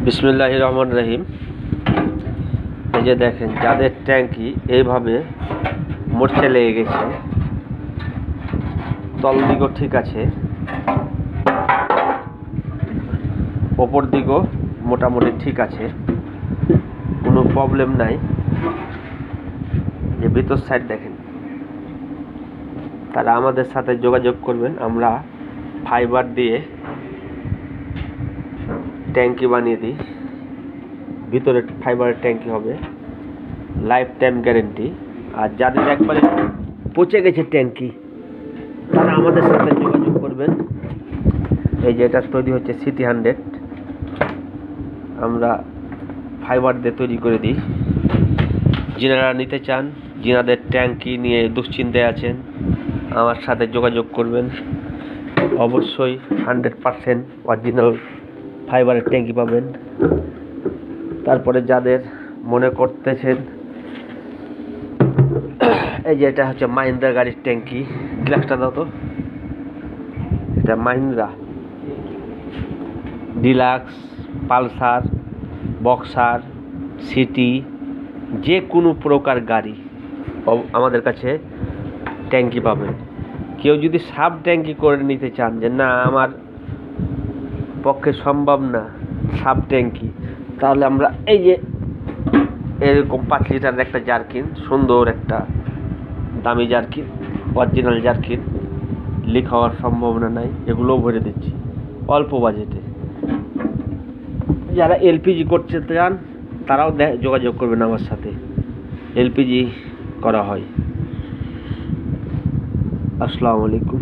বিসমিল্লাহির রহমানির রহিম। এই যে দেখেন, যাদের ট্যাঙ্কি এইভাবে মরচে লেগে গেছে, তল দিকও ঠিক আছে, ওপর দিকও মোটামুটি ঠিক আছে, কোনো প্রবলেম নাই। যে ভিতর সাইড দেখেন, তারা আমাদের সাথে যোগাযোগ করবেন। আমরা ফাইবার দিয়ে ট্যাঙ্কি বানিয়ে দিই। ভিতরে ফাইবারের ট্যাঙ্কি হবে, লাইফ টাইম গ্যারেন্টি। আর যাদের একবারে পচে গেছে ট্যাঙ্কি, তারা আমাদের সাথে যোগাযোগ করবেন। এই যে এটা তৈরি হচ্ছে সিটি 100, আমরা ফাইবার দিয়ে তৈরি করে দিই। যিনারা নিতে চান, যিনাদের ট্যাঙ্কি নিয়ে দুশ্চিন্তায় আছেন, আমার সাথে যোগাযোগ করবেন। অবশ্যই 100% অরিজিনাল ফাইবারের ট্যাঙ্কি পাবেন। তারপরে যাদের মনে করতেছেন, এই যে এটা হচ্ছে মাহিন্দ্রা গাড়ির ট্যাঙ্কি, গ্লাসটা দাও তো। এটা Mahindra deluxe, Pulsar, boxer, city, যে কোনো প্রকার গাড়ি আমাদের কাছে ট্যাঙ্কি পাবেন। কেউ যদি সাব ট্যাঙ্কি করে নিতে চান, যে না আমার পক্ষে সম্ভব না সাব ট্যাঙ্কি, তাহলে আমরা এই যে এরকম 5 লিটারের একটা জারকিন, সুন্দর একটা দামি জারকিন, অরিজিনাল জারকিন, লিক হওয়ার সম্ভাবনা নাই, এগুলোও ভরে দিচ্ছি অল্প বাজেটে। যারা এলপিজি করতে চান, তারাও যোগাযোগ করবেন আমার সাথে, এলপিজি করা হয়। আসসালামু আলাইকুম।